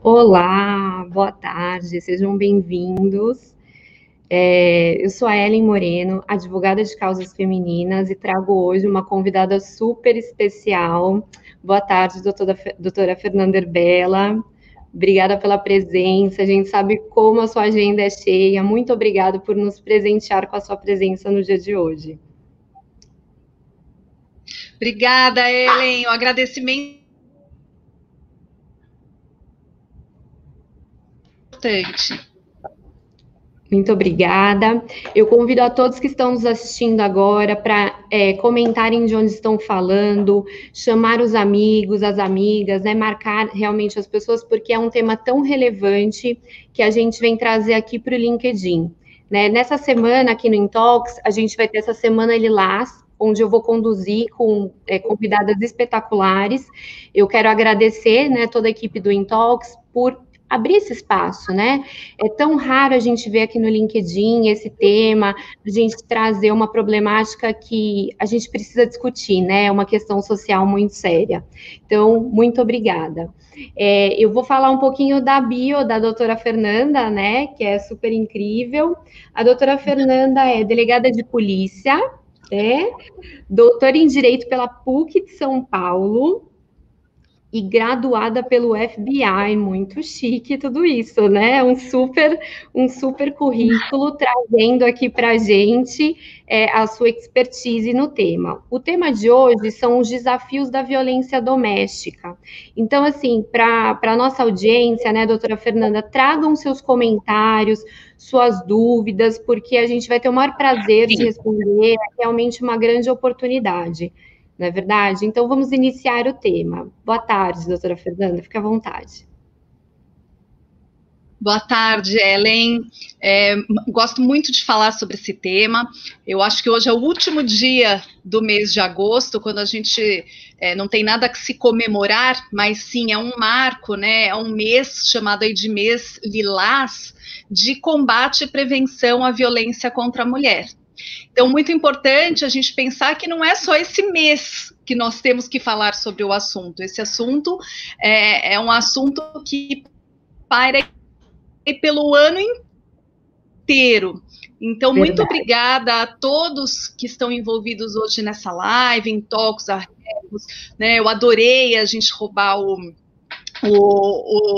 Olá, boa tarde, sejam bem-vindos. Eu sou a Ellen Moreno, advogada de causas femininas, e trago hoje uma convidada super especial. Boa tarde, doutora Fernanda Erbella. Obrigada pela presença, a gente sabe como a sua agenda é cheia. Muito obrigada por nos presentear com a sua presença no dia de hoje. Obrigada, Ellen. O agradecimento é importante. Muito obrigada. Eu convido a todos que estão nos assistindo agora para comentarem de onde estão falando, chamar os amigos, as amigas, né, marcar realmente as pessoas, porque é um tema tão relevante que a gente vem trazer aqui para o LinkedIn. Né? Nessa semana, aqui no Intalks, a gente vai ter essa Semana Lilás, onde eu vou conduzir com convidadas espetaculares. Eu quero agradecer, né, toda a equipe do Intalks por abrir esse espaço, né? É tão raro a gente ver aqui no LinkedIn esse tema, a gente trazer uma problemática que a gente precisa discutir, né? É uma questão social muito séria. Então, muito obrigada. Eu vou falar um pouquinho da bio da doutora Fernanda, né? Que é super incrível. A doutora Fernanda é delegada de polícia, doutora em Direito pela PUC de São Paulo, e graduada pelo FBI, muito chique tudo isso, né? Um super currículo trazendo aqui para a gente a sua expertise no tema. O tema de hoje são os desafios da violência doméstica. Então, assim, para a nossa audiência, né, doutora Fernanda, tragam seus comentários, suas dúvidas, porque a gente vai ter o maior prazer de responder, é realmente uma grande oportunidade. Não é verdade? Então, vamos iniciar o tema. Boa tarde, doutora Fernanda, fique à vontade. Boa tarde, Ellen. Gosto muito de falar sobre esse tema. Eu acho que hoje é o último dia do mês de agosto, quando a gente não tem nada que se comemorar, mas sim é um marco, né? É um mês chamado aí de mês lilás, de combate e prevenção à violência contra a mulher. Então, muito importante a gente pensar que não é só esse mês que nós temos que falar sobre o assunto. Esse assunto é um assunto que paira pelo ano inteiro. Então, muito obrigada a todos que estão envolvidos hoje nessa live, em toques, arregos, né? Eu adorei a gente roubar o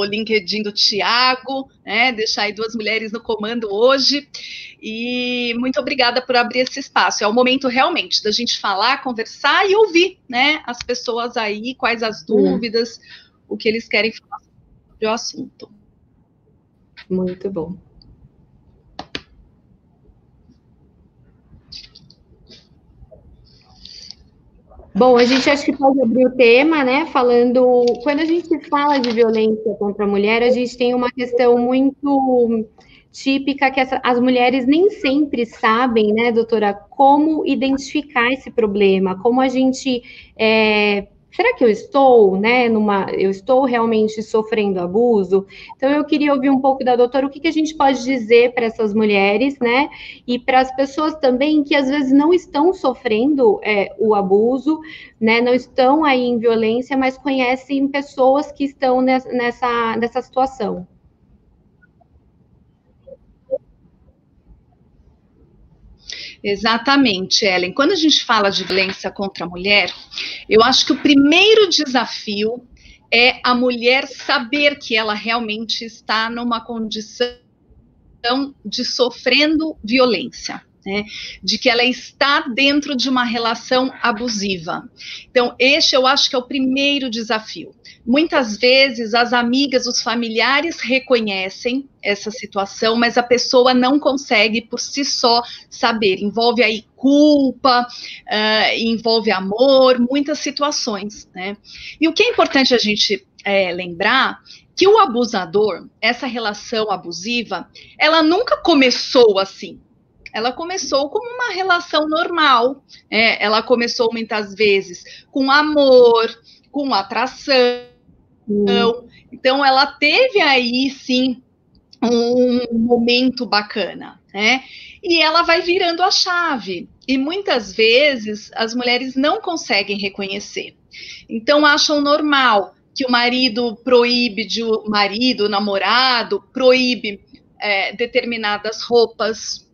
LinkedIn do Tiago, né, deixar aí 2 mulheres no comando hoje, e muito obrigada por abrir esse espaço. É o momento realmente da gente falar, conversar e ouvir, né, as pessoas aí, quais as dúvidas, o que eles querem falar sobre o assunto. Muito bom. Bom, a gente acho que pode abrir o tema, né, falando, quando a gente fala de violência contra a mulher, a gente tem uma questão muito típica que as mulheres nem sempre sabem, né, doutora, como identificar esse problema, como a gente será que eu estou, né, eu estou realmente sofrendo abuso? Então, eu queria ouvir um pouco da doutora, o que a gente pode dizer para essas mulheres, né, e para as pessoas também que às vezes não estão sofrendo o abuso, né, não estão aí em violência, mas conhecem pessoas que estão nessa situação. Exatamente, Ellen. Quando a gente fala de violência contra a mulher, eu acho que o primeiro desafio é a mulher saber que ela realmente está numa condição de sofrendo violência, né? De que ela está dentro de uma relação abusiva. Então, este eu acho que é o primeiro desafio. Muitas vezes as amigas, os familiares reconhecem essa situação, mas a pessoa não consegue por si só saber. Envolve aí culpa, envolve amor, muitas situações, né? E o que é importante a gente lembrar que o abusador, essa relação abusiva, ela nunca começou assim. Ela começou como uma relação normal, ela começou muitas vezes com amor, com atração. Então, ela teve aí, sim, um momento bacana, né? E ela vai virando a chave. E muitas vezes as mulheres não conseguem reconhecer. Então, acham normal que o marido proíbe, o namorado proíbe determinadas roupas.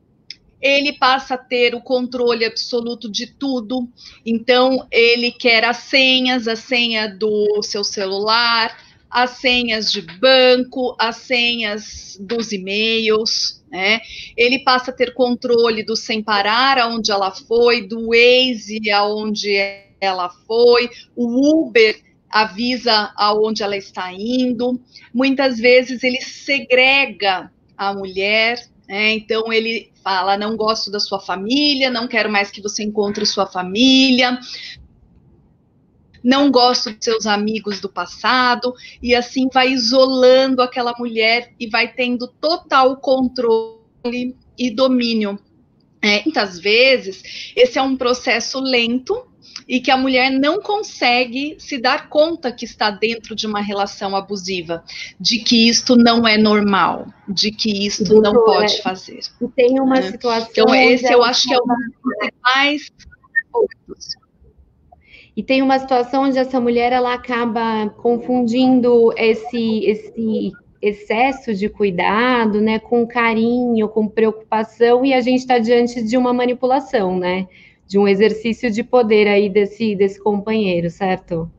Ele passa a ter o controle absoluto de tudo. Então, ele quer as senhas, a senha do seu celular, as senhas de banco, as senhas dos e-mails, né? Ele passa a ter controle do sem parar, aonde ela foi, do Waze, aonde ela foi, o Uber avisa aonde ela está indo. Muitas vezes ele segrega a mulher, então ele fala, não gosto da sua família, não quero mais que você encontre sua família, não gosto dos seus amigos do passado, e assim vai isolando aquela mulher e vai tendo total controle e domínio. Muitas vezes, esse é um processo lento, e que a mulher não consegue se dar conta que está dentro de uma relação abusiva, de que isto não é normal, de que isto não pode fazer. E tem uma situação. Então, esse eu acho que é um dos principais pontos. E tem uma situação onde essa mulher ela acaba confundindo esse excesso de cuidado, né, com carinho, com preocupação, e a gente está diante de uma manipulação, né, de um exercício de poder aí desse companheiro, certo?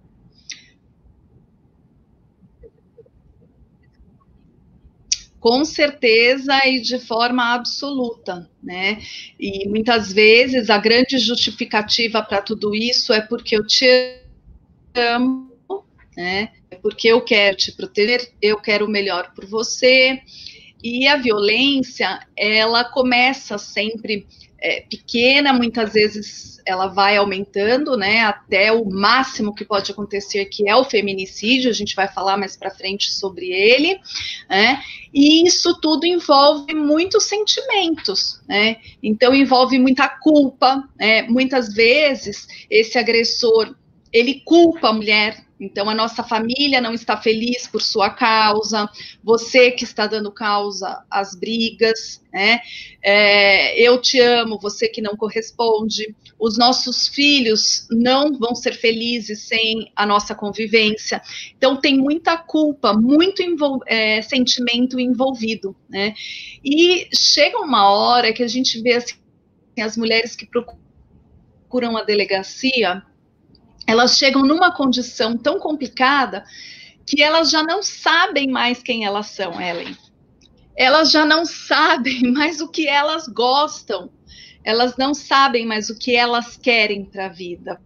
Com certeza e de forma absoluta, né? E muitas vezes a grande justificativa para tudo isso é porque eu te amo, né? É porque eu quero te proteger, eu quero o melhor por você. E a violência, ela começa sempre pequena, muitas vezes ela vai aumentando, né, até o máximo que pode acontecer, que é o feminicídio, a gente vai falar mais para frente sobre ele, né, e isso tudo envolve muitos sentimentos, né, então envolve muita culpa, né, muitas vezes esse agressor, ele culpa a mulher, então a nossa família não está feliz por sua causa, você que está dando causa às brigas, né? Eu te amo, você que não corresponde, os nossos filhos não vão ser felizes sem a nossa convivência, então tem muita culpa, muito sentimento envolvido, né? E chega uma hora que a gente vê assim, as mulheres que procuram a delegacia, elas chegam numa condição tão complicada que elas já não sabem mais quem elas são, Ellen. Elas já não sabem mais o que elas gostam. Elas não sabem mais o que elas querem para a vida.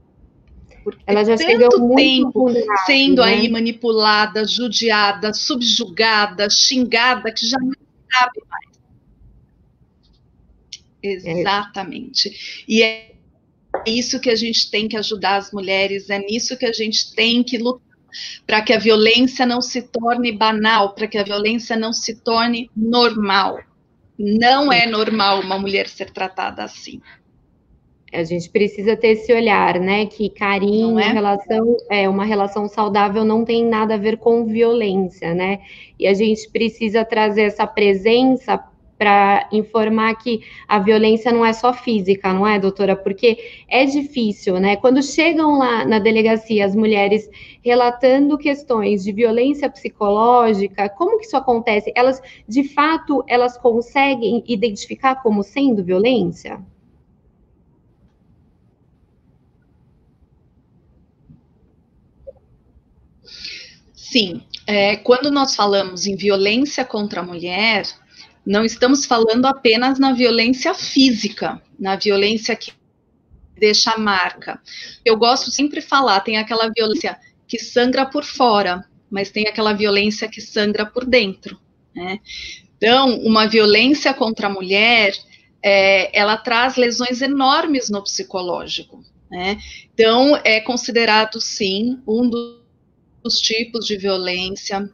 Porque elas já chegam tanto muito tempo sendo, né, aí né, manipulada, judiada, subjugada, xingada, que já não sabe mais. Exatamente. E é isso que a gente tem que ajudar as mulheres, é nisso que a gente tem que lutar, para que a violência não se torne banal, para que a violência não se torne normal. Não é normal uma mulher ser tratada assim. A gente precisa ter esse olhar, né, que carinho, uma relação saudável não tem nada a ver com violência, né, e a gente precisa trazer essa presença para informar que a violência não é só física, não é, doutora? Porque é difícil, né? Quando chegam lá na delegacia as mulheres relatando questões de violência psicológica, como que isso acontece? Elas, de fato, elas conseguem identificar como sendo violência? Sim, quando nós falamos em violência contra a mulher, não estamos falando apenas na violência física, na violência que deixa a marca. Eu gosto sempre de falar, tem aquela violência que sangra por fora, mas tem aquela violência que sangra por dentro, né? Então, uma violência contra a mulher, ela traz lesões enormes no psicológico, né? Então, é considerado, sim, um dos tipos de violência.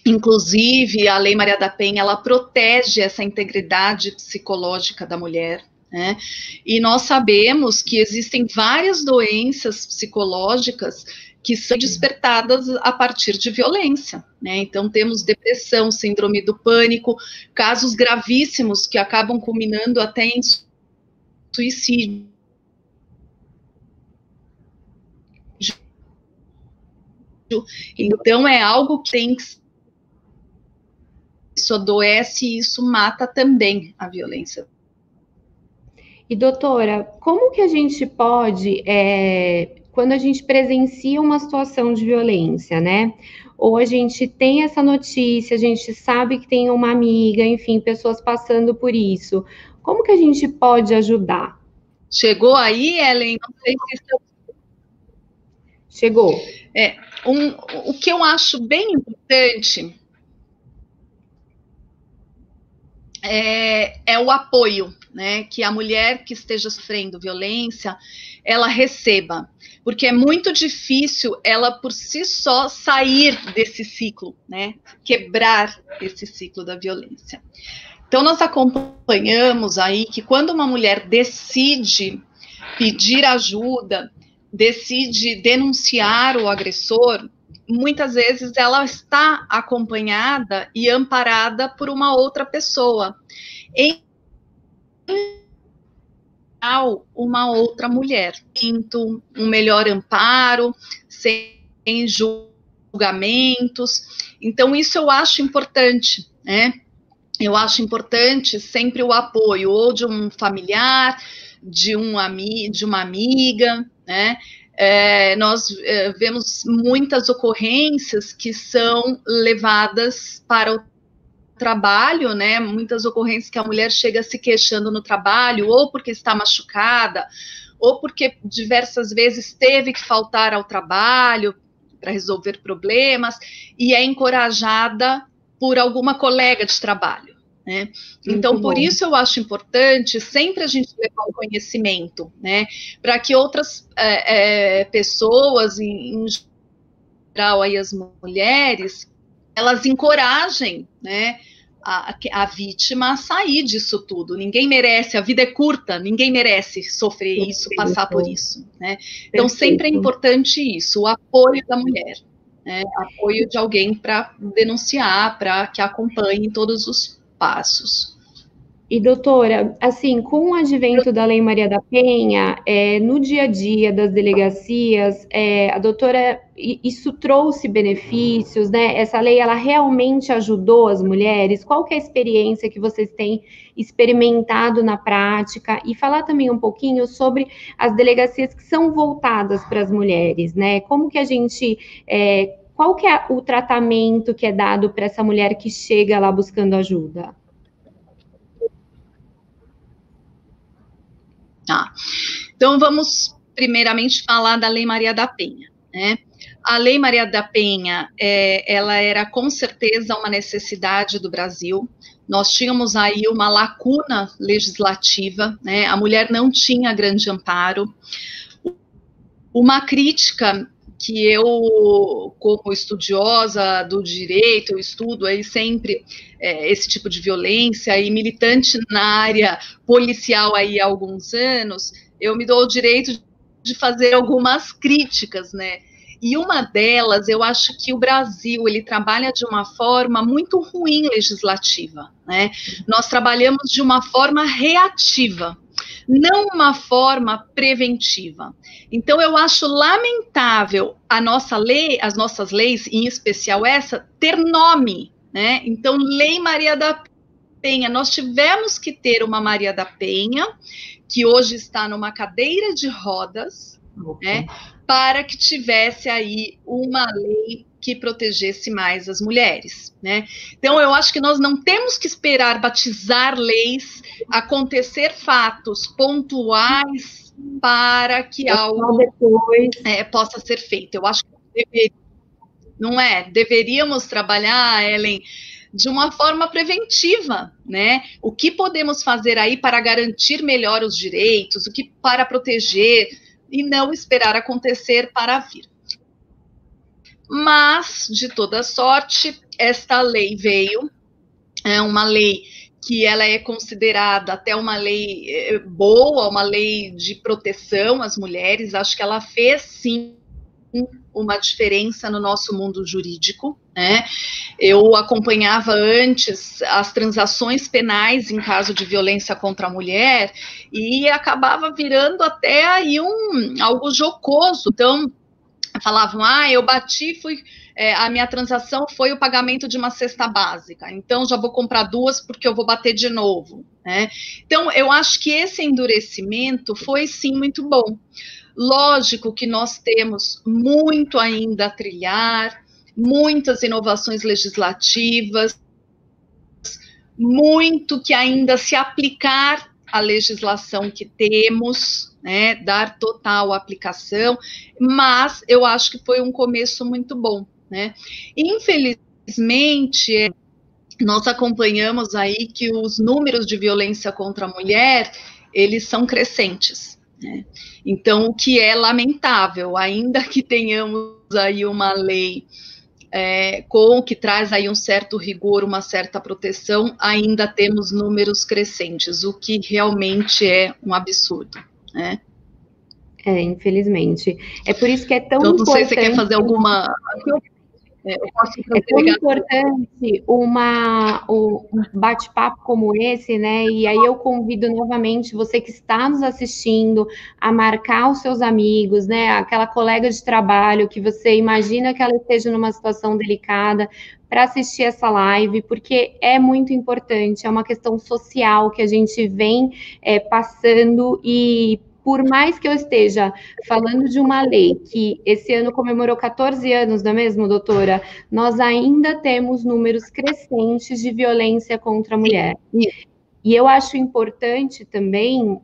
Inclusive, a Lei Maria da Penha, ela protege essa integridade psicológica da mulher, né? E nós sabemos que existem várias doenças psicológicas que são despertadas a partir de violência, né? Então, temos depressão, síndrome do pânico, casos gravíssimos que acabam culminando até em suicídio. Então, é algo que tem que... Isso adoece e isso mata também a violência. E, doutora, como que a gente pode, quando a gente presencia uma situação de violência, né? Ou a gente tem essa notícia, a gente sabe que tem uma amiga, enfim, pessoas passando por isso. Como que a gente pode ajudar? Chegou aí, Ellen? Não sei se estão... Chegou. O que eu acho bem importante é o apoio, né, que a mulher que esteja sofrendo violência, ela receba, porque é muito difícil ela por si só sair desse ciclo, né, quebrar esse ciclo da violência. Então, nós acompanhamos aí que quando uma mulher decide pedir ajuda, decide denunciar o agressor, muitas vezes ela está acompanhada e amparada por uma outra pessoa, em uma outra mulher, um melhor amparo, sem julgamentos. Então, isso eu acho importante, né? Eu acho importante sempre o apoio, ou de um familiar, de uma amiga, né? Nós vemos muitas ocorrências que são levadas para o trabalho, né? Muitas ocorrências que a mulher chega se queixando no trabalho, ou porque está machucada, ou porque diversas vezes teve que faltar ao trabalho para resolver problemas, e é encorajada por alguma colega de trabalho, né? Então, por isso eu acho importante sempre a gente levar o conhecimento, né? Para que outras pessoas, em geral, aí as mulheres, elas encorajem, né, a vítima a sair disso tudo. Ninguém merece, a vida é curta, ninguém merece sofrer isso, passar por isso, né? Então, sempre é importante isso, o apoio da mulher, né? Apoio de alguém para denunciar, para que acompanhe todos os passos. E, doutora, assim, com o advento da Lei Maria da Penha, no dia a dia das delegacias, a doutora, isso trouxe benefícios, né? Essa lei, ela realmente ajudou as mulheres? Qual que é a experiência que vocês têm experimentado na prática? E falar também um pouquinho sobre as delegacias que são voltadas para as mulheres, né? Como que a gente... qual que é o tratamento que é dado para essa mulher que chega lá buscando ajuda? Tá. Então, vamos primeiramente falar da Lei Maria da Penha, né? A Lei Maria da Penha, ela era com certeza uma necessidade do Brasil. Nós tínhamos aí uma lacuna legislativa, né? A mulher não tinha grande amparo. Uma crítica que eu, como estudiosa do direito, eu estudo aí sempre esse tipo de violência, e militante na área policial aí há alguns anos, eu me dou o direito de fazer algumas críticas, né? E uma delas, eu acho que o Brasil, ele trabalha de uma forma muito ruim legislativa, né? Nós trabalhamos de uma forma reativa, não uma forma preventiva. Então, eu acho lamentável a nossa lei, as nossas leis, em especial essa, ter nome, né? Então, Lei Maria da Penha, nós tivemos que ter uma Maria da Penha, que hoje está numa cadeira de rodas, né, para que tivesse aí uma lei que protegesse mais as mulheres, né? Então, eu acho que nós não temos que esperar batizar leis, acontecer fatos pontuais para que algo possa ser feito. Eu acho que deveríamos trabalhar, Ellen, de uma forma preventiva, né? O que podemos fazer aí para garantir melhor os direitos, o que para proteger, e não esperar acontecer para vir. Mas, de toda sorte, esta lei veio, é uma lei que ela é considerada até uma lei boa, uma lei de proteção às mulheres. Acho que ela fez, sim, uma diferença no nosso mundo jurídico, né? Eu acompanhava antes as transações penais em caso de violência contra a mulher e acabava virando até aí algo jocoso. Então, falavam, eu bati, a minha transação foi o pagamento de uma cesta básica, então já vou comprar 2 porque eu vou bater de novo, né? Então, eu acho que esse endurecimento foi, sim, muito bom. Lógico que nós temos muito ainda a trilhar, muitas inovações legislativas, muito que ainda se aplicar à legislação que temos, né, dar total aplicação, mas eu acho que foi um começo muito bom, né? Infelizmente, nós acompanhamos aí que os números de violência contra a mulher, eles são crescentes, né? Então, o que é lamentável, ainda que tenhamos aí uma lei que traz aí um certo rigor, uma certa proteção, ainda temos números crescentes, o que realmente é um absurdo, né? Infelizmente. É por isso que é tão Então, não sei importante... se você quer fazer alguma... É tão importante um bate-papo como esse, né? E aí eu convido novamente você que está nos assistindo a marcar os seus amigos, né? Aquela colega de trabalho que você imagina que ela esteja numa situação delicada, para assistir essa live, porque é muito importante, é uma questão social que a gente vem passando e por mais que eu esteja falando de uma lei que esse ano comemorou 14 anos, não é mesmo, doutora? Nós ainda temos números crescentes de violência contra a mulher. E eu acho importante também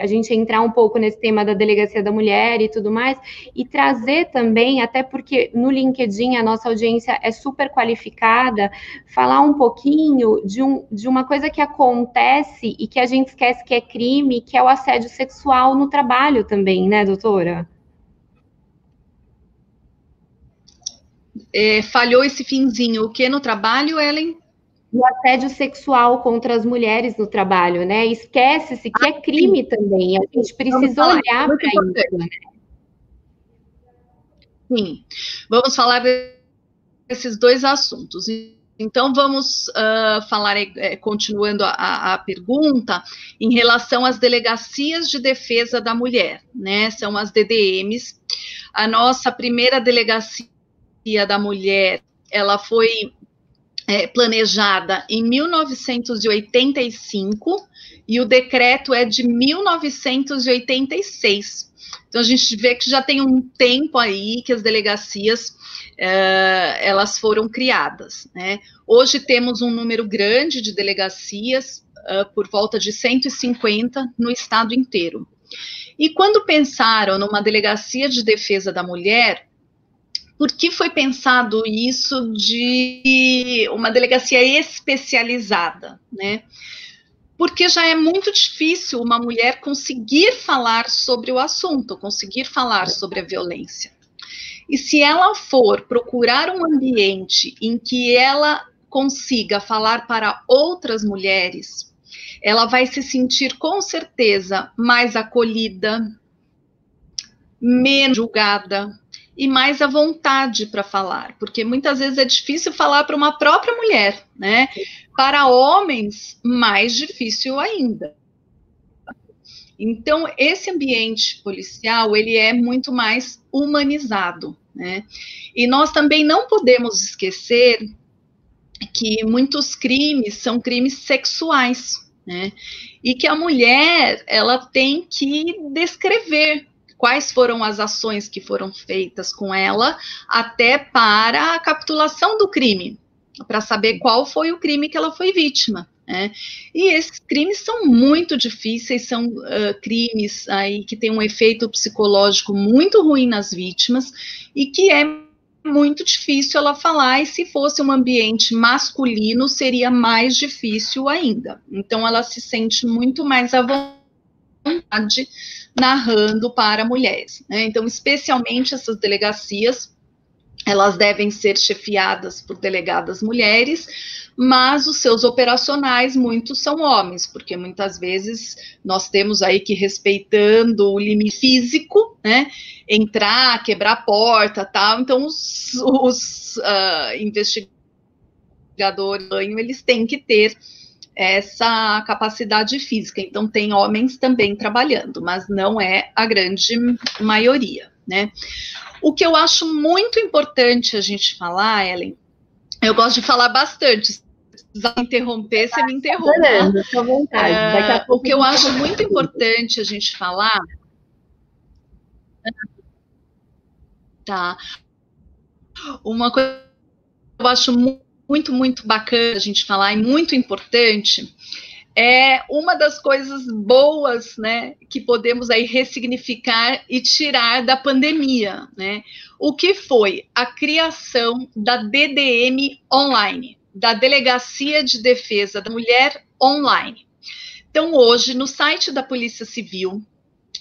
a gente entrar um pouco nesse tema da delegacia da mulher e tudo mais, e trazer também, até porque no LinkedIn a nossa audiência é super qualificada, falar um pouquinho de uma coisa que acontece e que a gente esquece que é crime, que é o assédio sexual no trabalho também, né, doutora? Falhou esse finzinho. O que no trabalho, Ellen? O assédio sexual contra as mulheres no trabalho, né? Esquece-se que é crime também. A gente precisa olhar para isso, né? Sim, vamos falar desses dois assuntos. Então, vamos falar, continuando a pergunta, em relação às delegacias de defesa da mulher, né? São as DDMs. A nossa primeira delegacia da mulher, ela foi planejada em 1985 e o decreto é de 1986. Então, a gente vê que já tem um tempo aí que as delegacias, elas foram criadas, né? Hoje temos um número grande de delegacias, por volta de 150 no estado inteiro. E quando pensaram numa delegacia de defesa da mulher, por que foi pensado isso de uma delegacia especializada, né? Porque já é muito difícil uma mulher conseguir falar sobre o assunto, conseguir falar sobre a violência. E se ela for procurar um ambiente em que ela consiga falar para outras mulheres, ela vai se sentir com certeza mais acolhida, menos julgada, e mais à vontade para falar, porque muitas vezes é difícil falar para uma própria mulher, né? Para homens, mais difícil ainda. Então, esse ambiente policial, ele é muito mais humanizado, né? E nós também não podemos esquecer que muitos crimes são crimes sexuais, né? E que a mulher, ela tem que descrever quais foram as ações que foram feitas com ela, até para a capitulação do crime, para saber qual foi o crime que ela foi vítima, né? E esses crimes são muito difíceis, são crimes aí que têm um efeito psicológico muito ruim nas vítimas, e que é muito difícil ela falar, e se fosse um ambiente masculino, seria mais difícil ainda. Então, ela se sente muito mais à vontade narrando para mulheres, né? Então, especialmente essas delegacias, elas devem ser chefiadas por delegadas mulheres, mas os seus operacionais, muitos são homens, porque muitas vezes nós temos aí que, respeitando o limite físico, né, entrar, quebrar a porta, tal, então os investigadores, eles têm que ter essa capacidade física. Então, tem homens também trabalhando, mas não é a grande maioria, né? O que eu acho muito importante a gente falar, Ellen, eu gosto de falar bastante, se precisar interromper, você me interrompe. Tá? À vontade. O que eu acho muito importante a gente falar... Tá. Uma coisa que eu acho muito bacana a gente falar, e muito importante, é uma das coisas boas, né, que podemos aí ressignificar e tirar da pandemia, né? O que foi a criação da DDM online, da Delegacia de Defesa da Mulher online. Então, hoje, no site da Polícia Civil,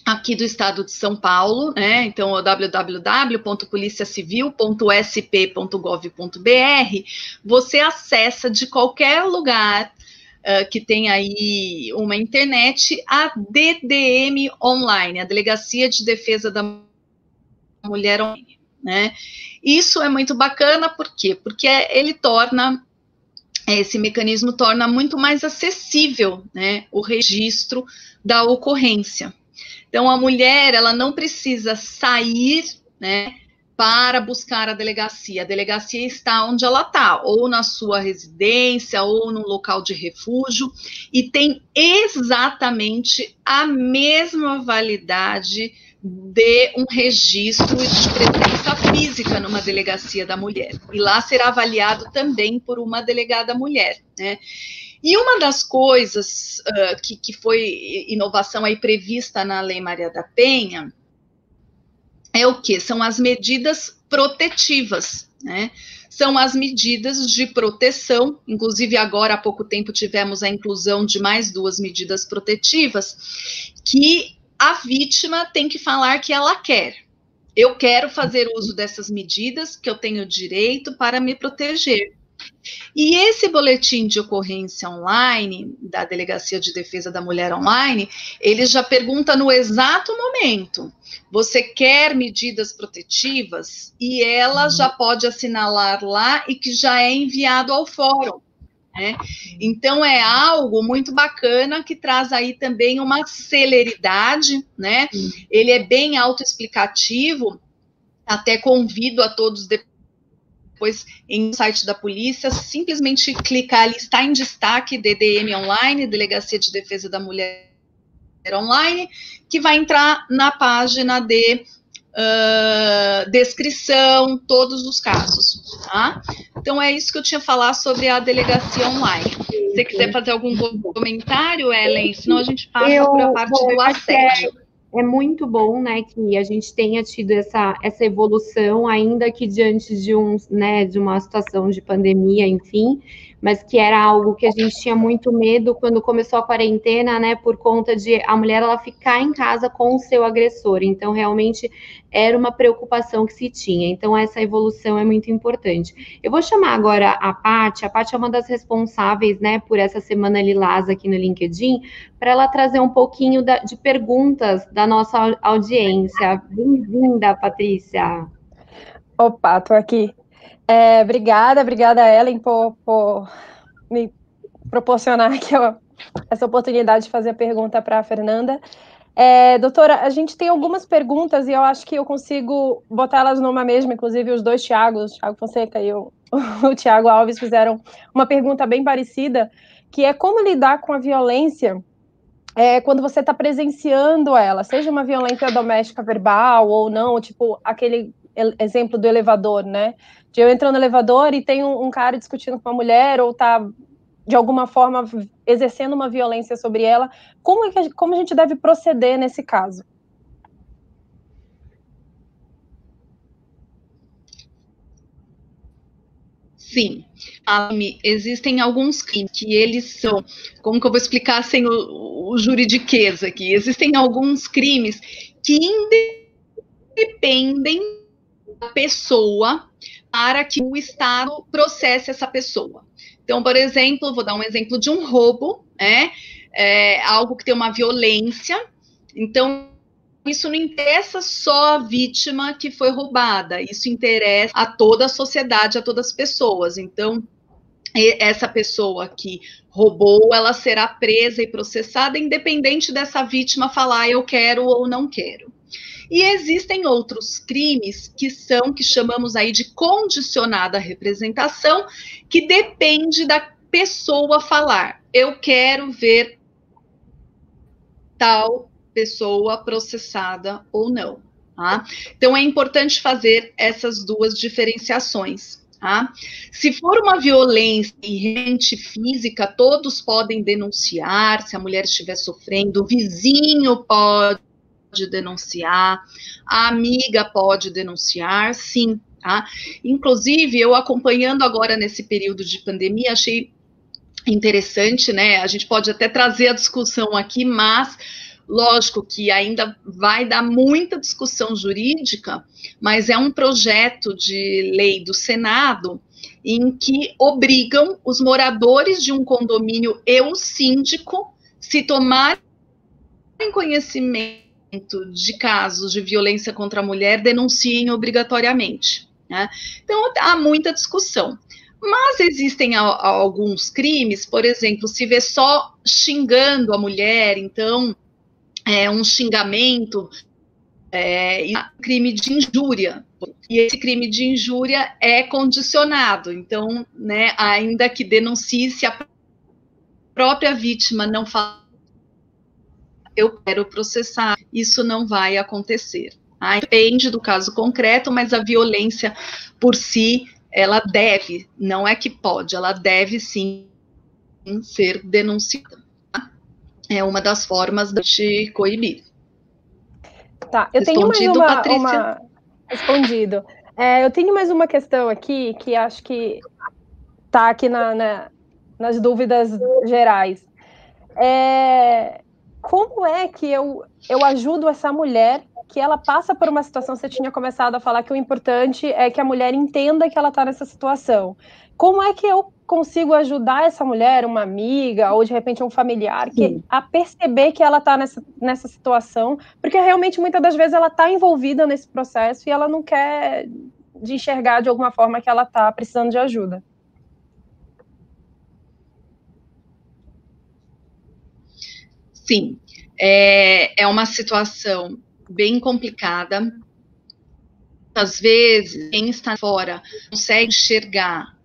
aqui do estado de São Paulo, né? Então, o www.policiacivil.sp.gov.br, você acessa de qualquer lugar que tem aí uma internet, a DDM Online, a Delegacia de Defesa da Mulher Online, né? Isso é muito bacana, por quê? Porque ele torna, esse mecanismo torna muito mais acessível, né, o registro da ocorrência. Então, a mulher, ela não precisa sair, né, para buscar a delegacia está onde ela está, ou na sua residência, ou num local de refúgio, e tem exatamente a mesma validade de um registro de presença física numa delegacia da mulher. E lá será avaliado também por uma delegada mulher, né? E uma das coisas que foi inovação aí prevista na Lei Maria da Penha é o quê? São as medidas protetivas, né? São as medidas de proteção, inclusive agora há pouco tempo tivemos a inclusão de mais 2 medidas protetivas, que a vítima tem que falar que ela quer. Eu quero fazer uso dessas medidas, que eu tenho direito para me proteger. E esse boletim de ocorrência online, da Delegacia de Defesa da Mulher Online, ele já pergunta no exato momento, você quer medidas protetivas? E ela já pode assinalar lá e que já é enviado ao fórum, né? Então, é algo muito bacana que traz aí também uma celeridade, né? Ele é bem autoexplicativo, até convido a todos depois em site da polícia, simplesmente clicar ali, está em destaque, DDM Online, Delegacia de Defesa da Mulher Online, que vai entrar na página de descrição, todos os casos, tá? Então, é isso que eu tinha a falar sobre a delegacia online. Se você quiser fazer algum comentário, Ellen, senão a gente passa para a parte do assédio. É muito bom, né, que a gente tenha tido essa evolução, ainda que diante de de uma situação de pandemia, enfim, mas que era algo que a gente tinha muito medo quando começou a quarentena, né, por conta de a mulher ela ficar em casa com o seu agressor. Então, realmente era uma preocupação que se tinha. Então, essa evolução é muito importante. Eu vou chamar agora a Paty. A Paty é uma das responsáveis, né, por essa Semana Lilás aqui no LinkedIn, para ela trazer um pouquinho de perguntas da nossa audiência. Bem-vinda, Patrícia. Opa, tô aqui. Obrigada, Ellen, por me proporcionar aqui essa oportunidade de fazer a pergunta para a Fernanda. Doutora, a gente tem algumas perguntas e eu acho que eu consigo botar elas numa mesma, inclusive os dois Thiagos, o Thiago Fonseca e o Thiago Alves fizeram uma pergunta bem parecida, que é como lidar com a violência quando você está presenciando ela, seja uma violência doméstica verbal ou não, tipo aquele exemplo do elevador, né? De eu entrar no elevador e tem um cara discutindo com uma mulher ou tá, de alguma forma, exercendo uma violência sobre ela. Como a gente deve proceder nesse caso? Sim, existem alguns crimes que eles são, como que eu vou explicar sem o juridiquês aqui? Existem alguns crimes que independem da pessoa para que o Estado processe essa pessoa. Então, por exemplo, vou dar um exemplo de um roubo, algo que tem uma violência. Então, isso não interessa só a vítima que foi roubada, isso interessa a toda a sociedade, a todas as pessoas. Então, essa pessoa que roubou, ela será presa e processada, independente dessa vítima falar eu quero ou não quero. E existem outros crimes que chamamos aí de condicionada representação, que depende da pessoa falar, eu quero ver tal pessoa processada ou não, tá? Então, é importante fazer essas duas diferenciações, tá? Se for uma violência inherente física, todos podem denunciar, se a mulher estiver sofrendo, o vizinho pode denunciar, a amiga pode denunciar, sim, tá? Inclusive, eu acompanhando agora nesse período de pandemia, achei interessante, né? A gente pode até trazer a discussão aqui, mas lógico que ainda vai dar muita discussão jurídica, mas é um projeto de lei do Senado em que obrigam os moradores de um condomínio e o síndico, se tomarem conhecimento de casos de violência contra a mulher, denunciem obrigatoriamente, né? Então, há muita discussão. Mas existem alguns crimes, por exemplo, se vê só xingando a mulher, então, um xingamento, crime de injúria. E esse crime de injúria é condicionado. Então, né, ainda que denuncie, se a própria vítima não fala, eu quero processar, isso não vai acontecer. Depende do caso concreto, mas a violência por si, ela deve, não é que pode, ela deve sim ser denunciada. É uma das formas de coibir. Tá, eu tenho mais uma... Respondido. Eu tenho mais uma questão aqui, que acho que está aqui nas dúvidas gerais. Como é que eu ajudo essa mulher que ela passa por uma situação? Você tinha começado a falar que o importante é que a mulher entenda que ela está nessa situação. Como é que eu consigo ajudar essa mulher, uma amiga, ou de repente um familiar, a perceber que ela está nessa situação? Porque realmente, muitas das vezes, ela está envolvida nesse processo e ela não quer de enxergar de alguma forma que ela está precisando de ajuda. Sim, é uma situação bem complicada. Às vezes, quem está fora consegue enxergar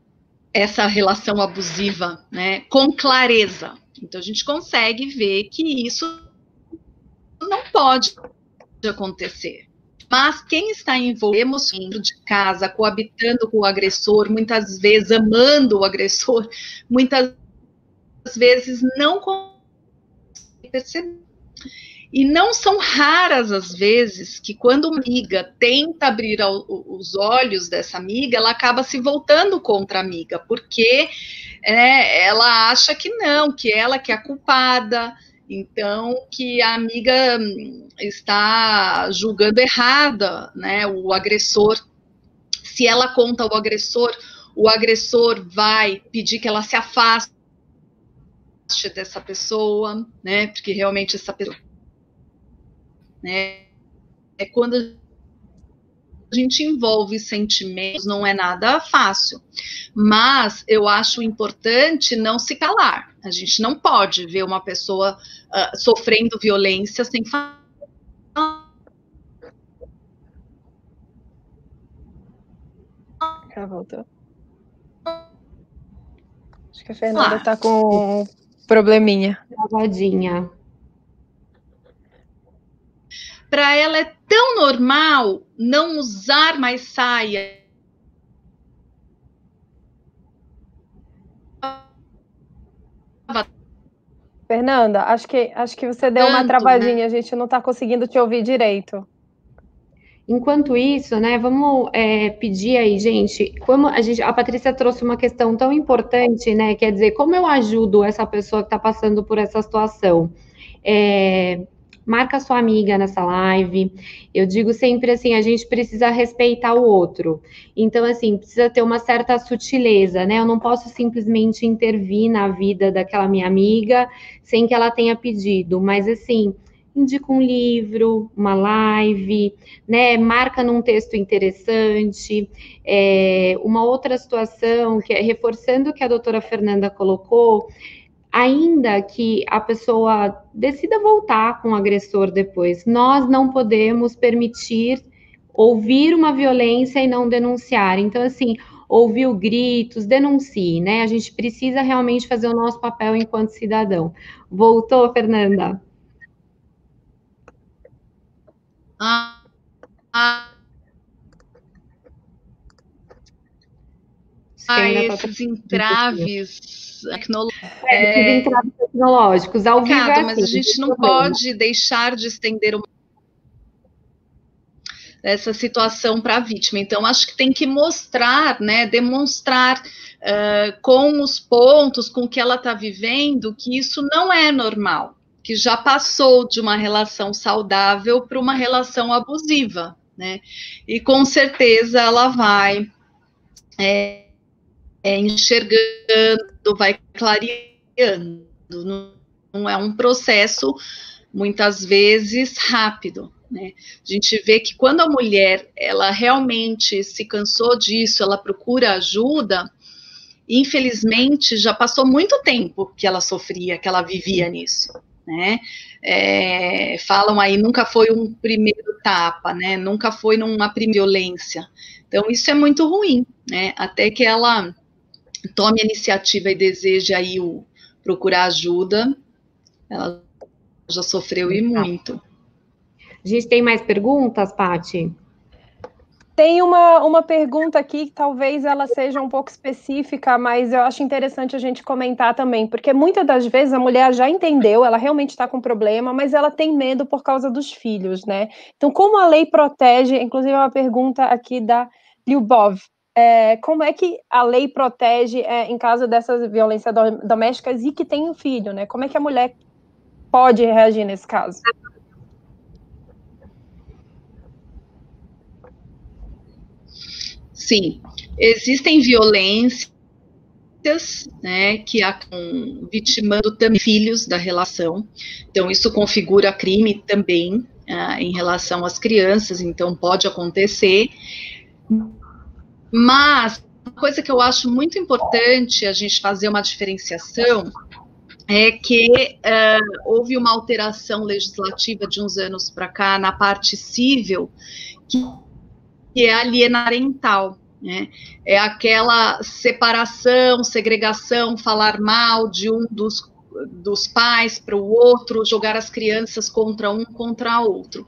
essa relação abusiva, né, com clareza. Então, a gente consegue ver que isso não pode acontecer. Mas quem está envolvido emocionalmente de casa, coabitando com o agressor, muitas vezes amando o agressor, muitas vezes não consegue perceber. E não são raras as vezes que quando uma amiga tenta abrir os olhos dessa amiga, ela acaba se voltando contra a amiga, porque ela acha que não, que ela que é a culpada, então que a amiga está julgando errada, né, o agressor. Se ela conta ao agressor, o agressor vai pedir que ela se afaste dessa pessoa, né, porque realmente essa pessoa, né, quando a gente envolve sentimentos, não é nada fácil, mas eu acho importante não se calar. A gente não pode ver uma pessoa sofrendo violência sem falar. Já voltou. Acho que a Fernanda está com um probleminha. Travadinha. Para ela é tão normal não usar mais saia. Fernanda, acho que você deu uma travadinha, né? A gente não está conseguindo te ouvir direito. Enquanto isso, né, vamos pedir aí, gente, como a Patrícia trouxe uma questão tão importante, né, quer dizer, como eu ajudo essa pessoa que está passando por essa situação? Marca sua amiga nessa live. Eu digo sempre assim, a gente precisa respeitar o outro. Então, assim, precisa ter uma certa sutileza, né? Eu não posso simplesmente intervir na vida daquela minha amiga sem que ela tenha pedido, mas assim, indica um livro, uma live, né? Marca num texto interessante. Uma outra situação, que é reforçando o que a doutora Fernanda colocou, ainda que a pessoa decida voltar com o agressor depois, nós não podemos permitir ouvir uma violência e não denunciar. Então, assim, ouviu gritos, denuncie, né? A gente precisa realmente fazer o nosso papel enquanto cidadão. Voltou, Fernanda? Esses entraves tecnológicos, ao vivo é assim, mas a gente não pode deixar de estender essa situação para a vítima. Então, acho que tem que mostrar, né, demonstrar com os pontos com que ela está vivendo que isso não é normal, que já passou de uma relação saudável para uma relação abusiva, né? E com certeza ela vai enxergando, vai clareando. Não é um processo, muitas vezes, rápido, né? A gente vê que quando a mulher, ela realmente se cansou disso, ela procura ajuda, infelizmente, já passou muito tempo que ela sofria, que ela vivia nisso, né? Falam aí, nunca foi um primeiro tapa, né? Nunca foi numa primeira violência. Então, isso é muito ruim, né? Até que ela tome a iniciativa e deseje aí procurar ajuda, ela já sofreu e muito. A gente tem mais perguntas, Paty? Tem uma pergunta aqui que talvez ela seja um pouco específica, mas eu acho interessante a gente comentar também, porque muitas das vezes a mulher já entendeu, ela realmente está com problema, mas ela tem medo por causa dos filhos, né? Então, como a lei protege, inclusive uma pergunta aqui da Lyubov, como é que a lei protege em caso dessas violências domésticas e que tem um filho, né? Como é que a mulher pode reagir nesse caso? Sim, existem violências, né, que acabam vitimando também filhos da relação, então isso configura crime também em relação às crianças, então pode acontecer, mas uma coisa que eu acho muito importante a gente fazer uma diferenciação é que houve uma alteração legislativa de uns anos para cá na parte civil, que é a alienação parental, né? É aquela separação, segregação, falar mal de um dos pais para o outro, jogar as crianças contra um, contra outro.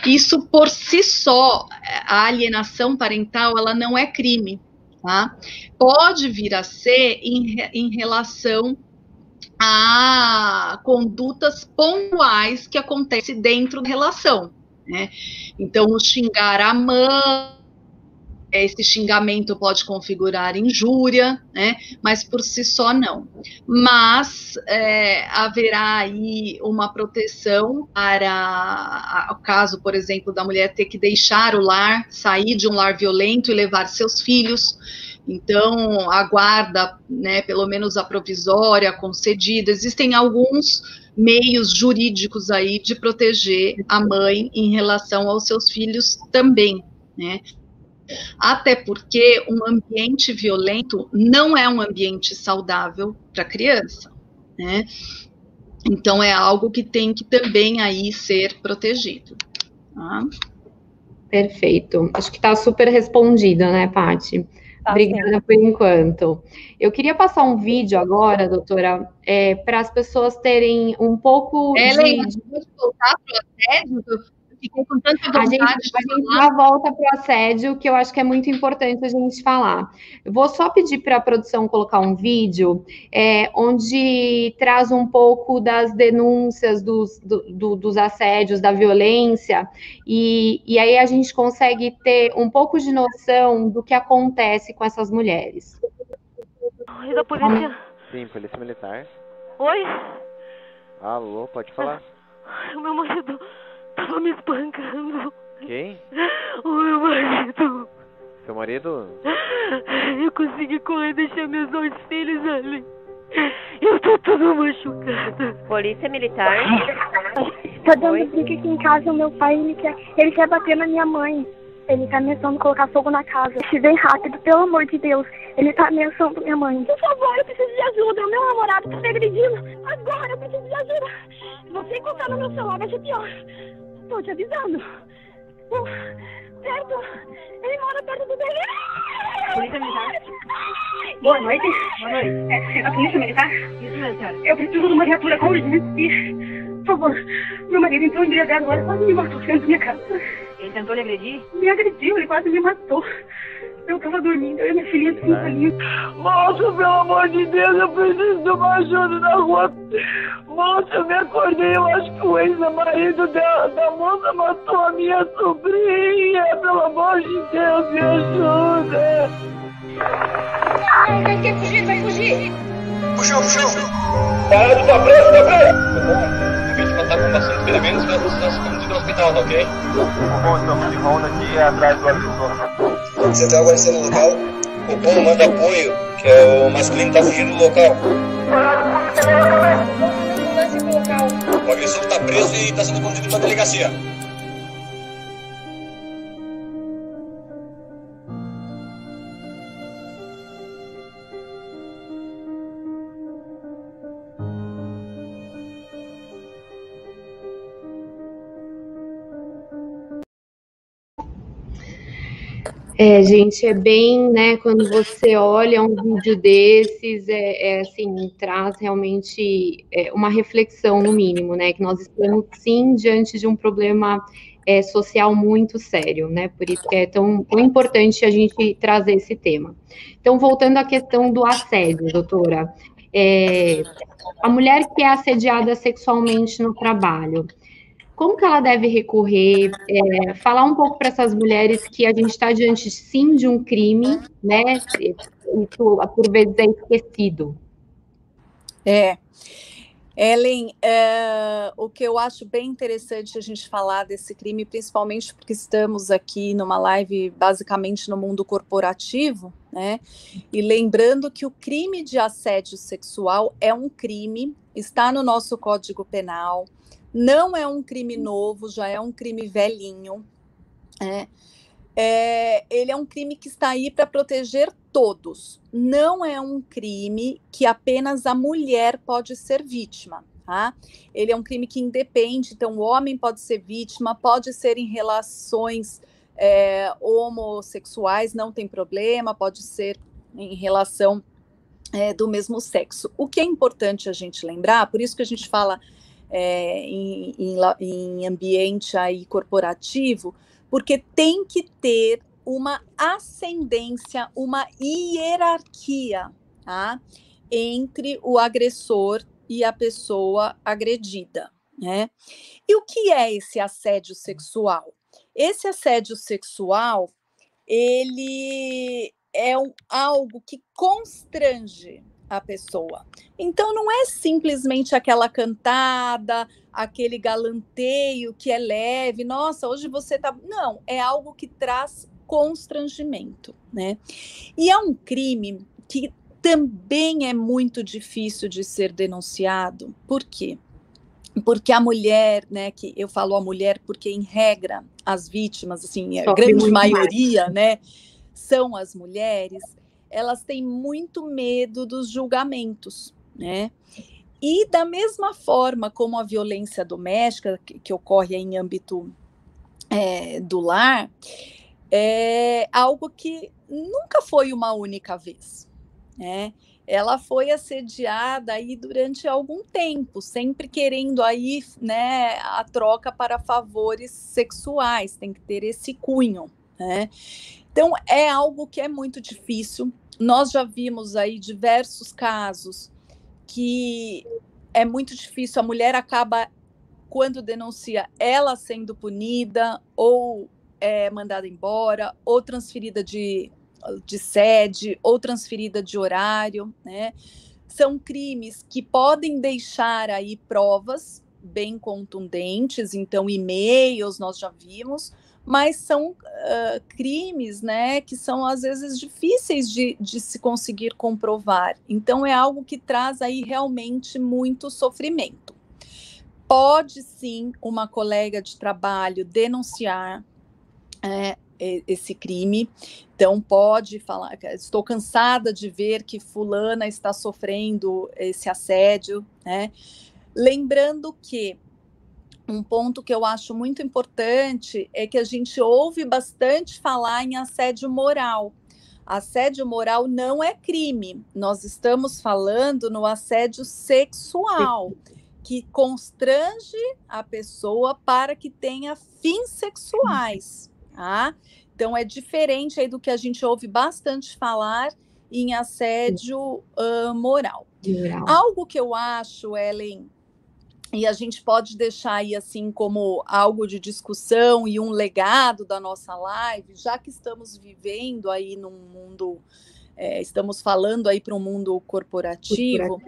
Isso por si só, a alienação parental, ela não é crime, tá? Pode vir a ser em relação a condutas pontuais que acontecem dentro da relação, né? Então, o xingar a mãe, esse xingamento pode configurar injúria, né? Mas por si só não. Mas haverá aí uma proteção para o caso, por exemplo, da mulher ter que deixar o lar, sair de um lar violento e levar seus filhos. Então, a guarda, né, pelo menos a provisória, concedida, existem alguns meios jurídicos aí de proteger a mãe em relação aos seus filhos também, né? Até porque um ambiente violento não é um ambiente saudável para a criança, né? Então, é algo que tem que também aí ser protegido. Tá? Perfeito. Acho que está super respondido, né, Paty? Obrigada por enquanto. Eu queria passar um vídeo agora, doutora, para as pessoas terem um pouco Ellen, pode voltar para o assédio? Eu fiquei com tanta vontade a gente já volta para o assédio, que eu acho que é muito importante a gente falar. Eu vou só pedir para a produção colocar um vídeo onde traz um pouco das denúncias dos assédios, da violência, e aí a gente consegue ter um pouco de noção do que acontece com essas mulheres. Oi, da polícia? Sim, polícia militar. Oi? Alô, pode falar. O meu marido tava me espancando. Quem? O meu marido. Seu marido? Eu consegui correr e deixar meus 2 filhos ali. Eu tô toda machucada. Polícia militar? Tá dando briga aqui em casa, o meu pai, ele quer bater na minha mãe. Ele tá ameaçando colocar fogo na casa. Se vem rápido, pelo amor de Deus. Ele tá ameaçando minha mãe. Por favor, eu preciso de ajuda. O meu namorado tá me agredindo. Agora eu preciso de ajuda. Se você encontrar no meu celular, vai ser pior. Tô te avisando. Perto. Ele mora perto do bebê. Polícia militar? Boa noite. Boa noite. É a polícia militar? Isso mesmo, senhora. Eu preciso de uma viatura com urgência. Por favor, meu marido entrou embriagado agora, quase me matou dentro da minha casa. Ele tentou lhe agredir? Me agrediu, ele quase me matou. Eu tava dormindo, eu e minha filhinha de 5 aninhos. Moça, pelo amor de Deus, eu preciso de uma ajuda na rua. Moça, eu me acordei, eu acho que o ex-marido da moça matou a minha sobrinha. Pelo amor de Deus, me ajuda. Ai, quer fugir, vai fugir. Puxou. Parado, tá preso. A vítima tá com bastante ferimentos, vai ser conduzido ao hospital, tá ok? Bom, estamos de volta aqui atrás do agressor. Central guarnição no local. O bom manda apoio, Que é o masculino tá fugindo do local. O agressor tá preso e tá sendo conduzido pra delegacia. Gente, é bem, né, quando você olha um vídeo desses, assim, traz realmente uma reflexão, no mínimo, né, que nós estamos, sim, diante de um problema social muito sério, né, por isso que é tão importante a gente trazer esse tema. Então, voltando à questão do assédio, doutora, a mulher que é assediada sexualmente no trabalho, como que ela deve recorrer? Falar um pouco para essas mulheres que a gente está diante, sim, de um crime, né? Isso, por vezes, é esquecido. Ellen, o que eu acho bem interessante a gente falar desse crime, principalmente porque estamos aqui numa live basicamente no mundo corporativo, né? E lembrando que o crime de assédio sexual é um crime, está no nosso Código Penal, não é um crime novo, já é um crime velhinho. Ele é um crime que está aí para proteger todos. Não é um crime que apenas a mulher pode ser vítima. Tá? Ele é um crime que independe, então o homem pode ser vítima, pode ser em relações homossexuais, não tem problema, pode ser em relação do mesmo sexo. O que é importante a gente lembrar, por isso que a gente fala em ambiente aí corporativo, porque tem que ter uma ascendência, uma hierarquia, tá? Entre o agressor e a pessoa agredida, né? E o que é esse assédio sexual? Esse assédio sexual, ele é algo que constrange a pessoa. Então, não é simplesmente aquela cantada, aquele galanteio que é leve, nossa, hoje você tá... Não, é algo que traz constrangimento, né? E é um crime que também é muito difícil de ser denunciado. Por quê? Porque a mulher, né, que eu falo a mulher porque, em regra, as vítimas, assim, a grande maioria, né, são as mulheres, elas têm muito medo dos julgamentos, né? E da mesma forma como a violência doméstica, que ocorre em âmbito do lar, é algo que nunca foi uma única vez, né? Ela foi assediada aí durante algum tempo, sempre querendo aí, né, a troca para favores sexuais, tem que ter esse cunho, né? Então, é algo que é muito difícil. Nós já vimos aí diversos casos que é muito difícil, a mulher acaba, quando denuncia, ela sendo punida, ou mandada embora, ou transferida de sede, ou transferida de horário, né? São crimes que podem deixar aí provas bem contundentes, então e-mails nós já vimos, mas são crimes, né, que são às vezes difíceis de se conseguir comprovar. Então é algo que traz aí realmente muito sofrimento. Pode sim uma colega de trabalho denunciar esse crime, então pode falar, estou cansada de ver que fulana está sofrendo esse assédio, né? Lembrando que um ponto que eu acho muito importante é que a gente ouve bastante falar em assédio moral. Assédio moral não é crime, nós estamos falando no assédio sexual, que constrange a pessoa para que tenha fins sexuais, tá? Então é diferente aí do que a gente ouve bastante falar em assédio moral. Algo que eu acho, Ellen, e a gente pode deixar aí assim como algo de discussão e um legado da nossa live, já que estamos vivendo aí num mundo, estamos falando aí para um mundo corporativo,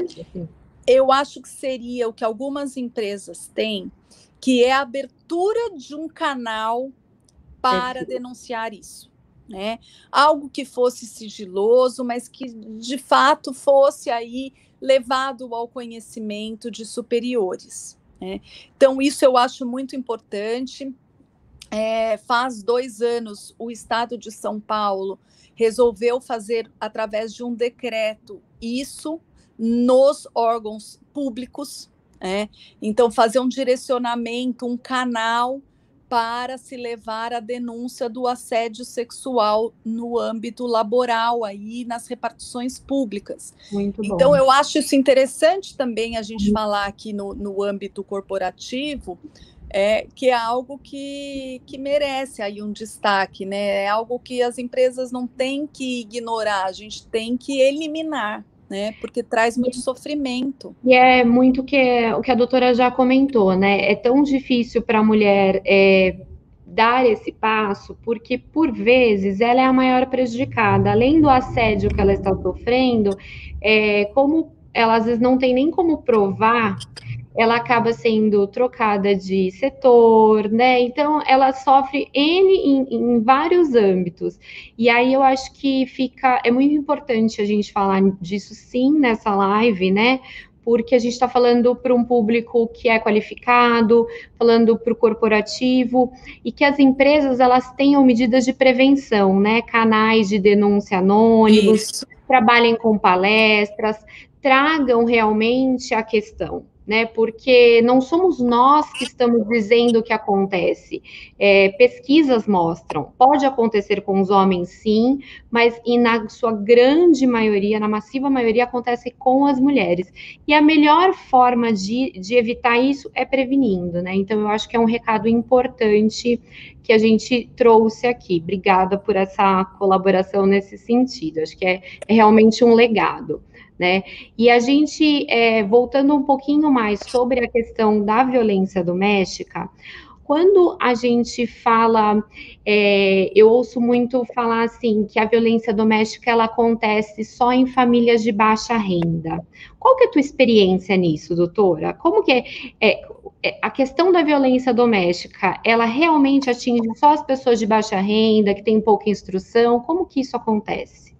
eu acho que seria o que algumas empresas têm, que é a abertura de um canal para denunciar isso, né? Algo que fosse sigiloso, mas que de fato fosse aí levado ao conhecimento de superiores, né? Então, isso eu acho muito importante. Faz 2 anos, o Estado de São Paulo resolveu fazer, através de um decreto, isso nos órgãos públicos, né? Então, fazer um direcionamento, um canal para se levar a denúncia do assédio sexual no âmbito laboral, aí nas repartições públicas. Muito bom. Então, eu acho isso interessante também a gente falar aqui no âmbito corporativo, que é algo que merece aí um destaque, né? É algo que as empresas não têm que ignorar, a gente tem que eliminar, né? Porque traz muito sofrimento. E é muito o que a doutora já comentou, né? É tão difícil para a mulher dar esse passo, porque, por vezes, ela é a maior prejudicada. Além do assédio que ela está sofrendo, como ela, às vezes, não tem nem como provar, ela acaba sendo trocada de setor, né? Então, ela sofre em vários âmbitos. E aí, eu acho que é muito importante a gente falar disso, sim, nessa live, né? Porque a gente está falando para um público que é qualificado, falando para o corporativo, e que as empresas, elas tenham medidas de prevenção, né? Canais de denúncia anônimos, trabalhem com palestras, tragam realmente a questão, né? Porque não somos nós que estamos dizendo o que acontece. Pesquisas mostram, pode acontecer com os homens, sim, mas na sua grande maioria, na massiva maioria, acontece com as mulheres. E a melhor forma de evitar isso é prevenindo, né? Então, eu acho que é um recado importante que a gente trouxe aqui. Obrigada por essa colaboração nesse sentido. Acho que é realmente um legado, né? E a gente, voltando um pouquinho mais sobre a questão da violência doméstica, quando a gente fala, eu ouço muito falar assim, que a violência doméstica, ela acontece só em famílias de baixa renda. Qual que é a tua experiência nisso, doutora? Como que a questão da violência doméstica, ela realmente atinge só as pessoas de baixa renda, que têm pouca instrução? Como que isso acontece?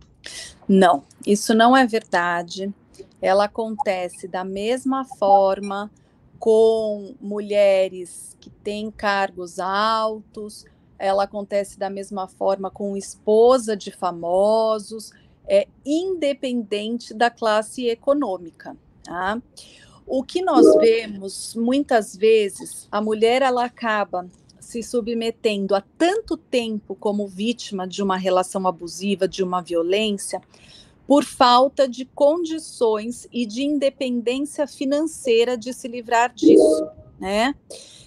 Não, isso não é verdade. Ela acontece da mesma forma com mulheres que têm cargos altos, ela acontece da mesma forma com esposa de famosos, independente da classe econômica, tá? O que nós vemos, muitas vezes, a mulher ela acaba se submetendo a tanto tempo como vítima de uma relação abusiva, de uma violência, por falta de condições e de independência financeira de se livrar disso, né?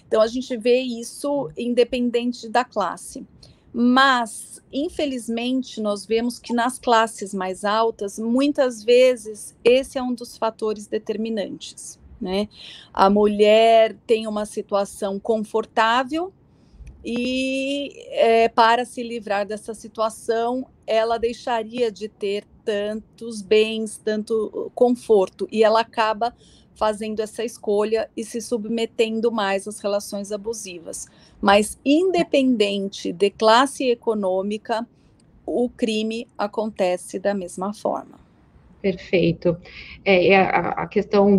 Então, a gente vê isso independente da classe. Mas, infelizmente, nós vemos que nas classes mais altas, muitas vezes, esse é um dos fatores determinantes, né? A mulher tem uma situação confortável, e para se livrar dessa situação, ela deixaria de ter tantos bens, tanto conforto, e ela acaba fazendo essa escolha e se submetendo mais às relações abusivas. Mas, independente de classe econômica, o crime acontece da mesma forma. Perfeito. A questão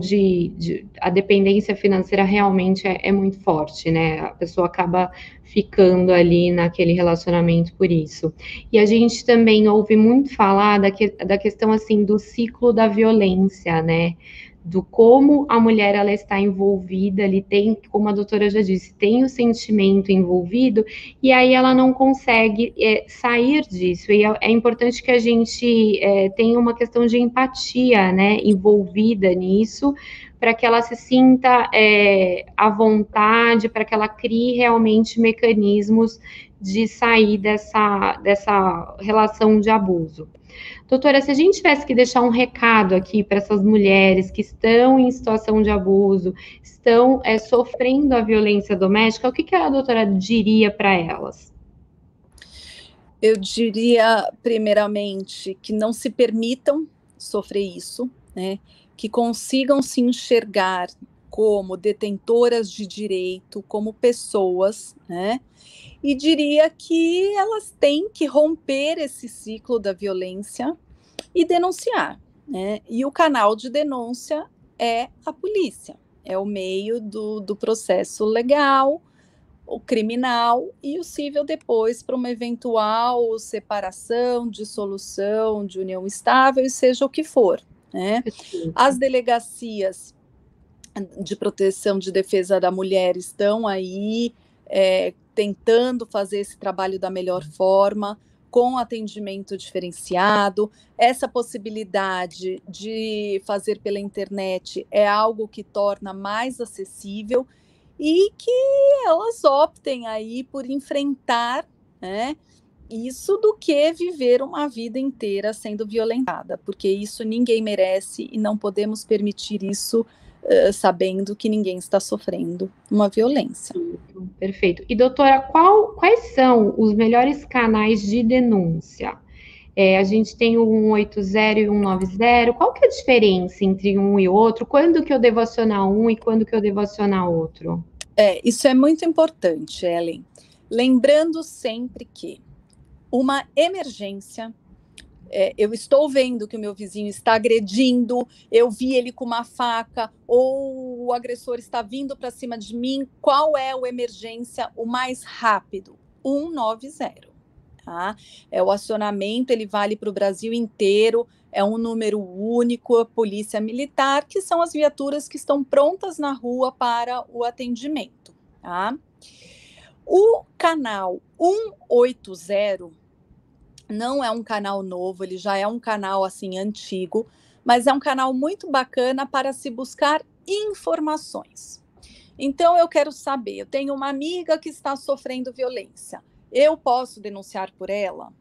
a dependência financeira realmente é muito forte, né? A pessoa acaba ficando ali naquele relacionamento por isso. E a gente também ouve muito falar da questão, assim, do ciclo da violência, né? Do como a mulher, ela está envolvida, ali tem, como a doutora já disse, tem o sentimento envolvido, e aí ela não consegue sair disso, e é importante que a gente tenha uma questão de empatia, né, envolvida nisso, para que ela se sinta à vontade, para que ela crie realmente mecanismos de sair dessa relação de abuso. Doutora, se a gente tivesse que deixar um recado aqui para essas mulheres que estão em situação de abuso, estão sofrendo a violência doméstica, o que a doutora diria para elas? Eu diria, primeiramente, que não se permitam sofrer isso, né? Que consigam se enxergar como detentoras de direito, como pessoas, né? E diria que elas têm que romper esse ciclo da violência e denunciar, né? E o canal de denúncia é a polícia, é o meio do processo legal, o criminal e o cível depois para uma eventual separação, dissolução de união estável, e seja o que for, né? As delegacias de proteção de defesa da mulher estão aí tentando fazer esse trabalho da melhor forma, com atendimento diferenciado. Essa possibilidade de fazer pela internet é algo que torna mais acessível e que elas optem aí por enfrentar, né, isso do que viver uma vida inteira sendo violentada, porque isso ninguém merece e não podemos permitir isso sabendo que ninguém está sofrendo uma violência. Perfeito. E doutora, quais são os melhores canais de denúncia? A gente tem o 180 e o 190, qual que é a diferença entre um e outro? Quando que eu devo acionar um e quando que eu devo acionar outro? Isso é muito importante, Ellen. Lembrando sempre que uma emergência, eu estou vendo que o meu vizinho está agredindo, eu vi ele com uma faca, ou o agressor está vindo para cima de mim, qual é a emergência o mais rápido? 190. Tá? O acionamento, ele vale para o Brasil inteiro, é um número único, a polícia militar, que são as viaturas que estão prontas na rua para o atendimento. Tá? O canal 180 não é um canal novo, ele já é um canal assim antigo, mas é um canal muito bacana para se buscar informações. Então eu quero saber, eu tenho uma amiga que está sofrendo violência, eu posso denunciar por ela?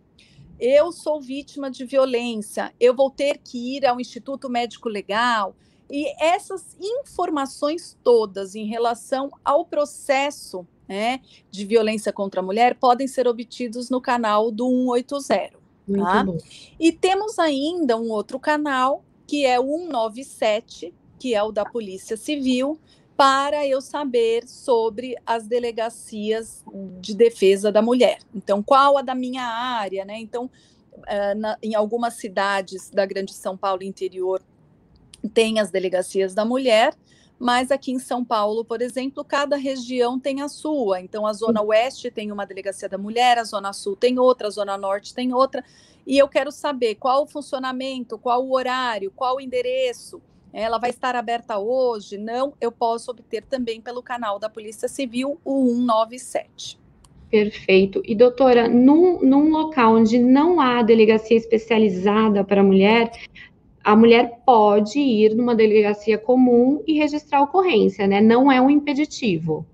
Eu sou vítima de violência, eu vou ter que ir ao Instituto Médico Legal, e essas informações todas em relação ao processo, né, de violência contra a mulher podem ser obtidos no canal do 180. Tá? E temos ainda um outro canal, que é o 197, que é o da Polícia Civil, para eu saber sobre as delegacias de defesa da mulher. Então, qual a da minha área, né? Então, em algumas cidades da Grande São Paulo interior, tem as delegacias da mulher, mas aqui em São Paulo, por exemplo, cada região tem a sua. Então, a Zona Oeste tem uma delegacia da mulher, a Zona Sul tem outra, a Zona Norte tem outra. E eu quero saber qual o funcionamento, qual o horário, qual o endereço. Ela vai estar aberta hoje? Não, eu posso obter também pelo canal da Polícia Civil, o 197. Perfeito. E, doutora, num local onde não há delegacia especializada para a mulher pode ir numa delegacia comum e registrar a ocorrência, né? Não é um impeditivo.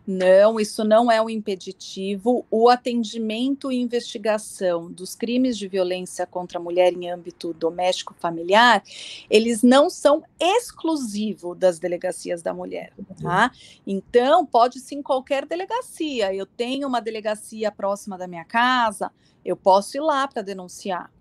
Não, isso não é um impeditivo. O atendimento e investigação dos crimes de violência contra a mulher em âmbito doméstico familiar, eles não são exclusivos das delegacias da mulher, tá? Então, pode sim qualquer delegacia. Eu tenho uma delegacia próxima da minha casa, eu posso ir lá para denunciar.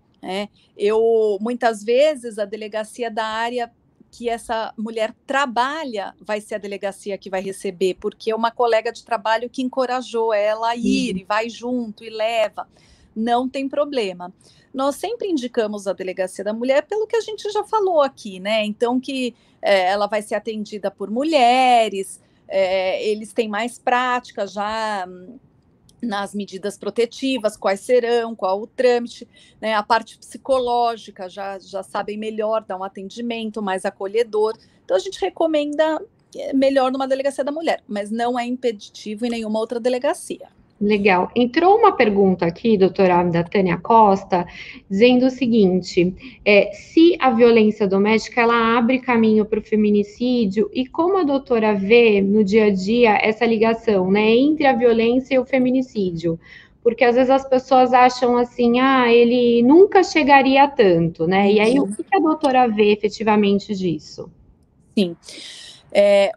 Muitas vezes a delegacia da área que essa mulher trabalha vai ser a delegacia que vai receber, porque é uma colega de trabalho que encorajou ela a ir e vai junto e leva, não tem problema. Nós sempre indicamos a delegacia da mulher pelo que a gente já falou aqui, né? Então que ela vai ser atendida por mulheres, eles têm mais prática já nas medidas protetivas, quais serão, qual o trâmite, né? A parte psicológica já sabem melhor, dar um atendimento mais acolhedor. Então, a gente recomenda melhor numa delegacia da mulher, mas não é impeditivo em nenhuma outra delegacia. Legal. Entrou uma pergunta aqui, doutora, da Tânia Costa, dizendo o seguinte, se a violência doméstica, ela abre caminho para o feminicídio, e como a doutora vê no dia a dia essa ligação, né, entre a violência e o feminicídio? Porque às vezes as pessoas acham assim, ele nunca chegaria a tanto, né? E aí, o que a doutora vê efetivamente disso? Sim.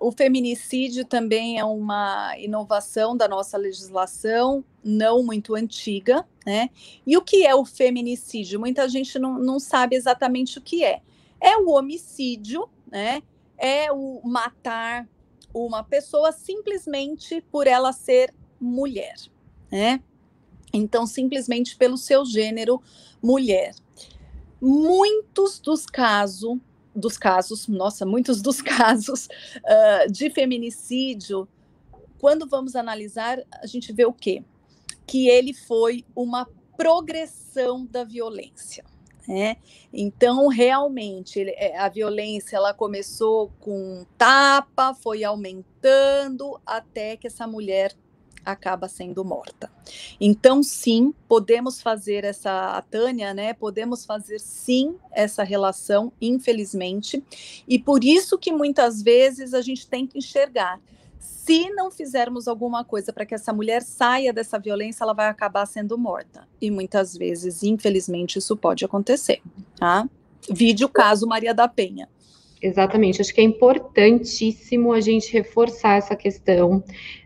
O feminicídio também é uma inovação da nossa legislação, não muito antiga, né? E o que é o feminicídio? Muita gente não sabe exatamente o que é. É o homicídio, né? é o matar uma pessoa simplesmente por ela ser mulher, né? Então, simplesmente pelo seu gênero mulher. Muitos dos casos de feminicídio, quando vamos analisar, a gente vê o quê? Que ele foi uma progressão da violência. Então, realmente, a violência ela começou com tapa, foi aumentando até que essa mulher acaba sendo morta. Então, sim, podemos fazer a Tânia, né? Podemos fazer sim essa relação, infelizmente, e por isso que muitas vezes a gente tem que enxergar. Se não fizermos alguma coisa para que essa mulher saia dessa violência, ela vai acabar sendo morta. E muitas vezes, infelizmente, isso pode acontecer. Tá? Vide o caso Maria da Penha. Exatamente, acho que é importantíssimo a gente reforçar essa questão,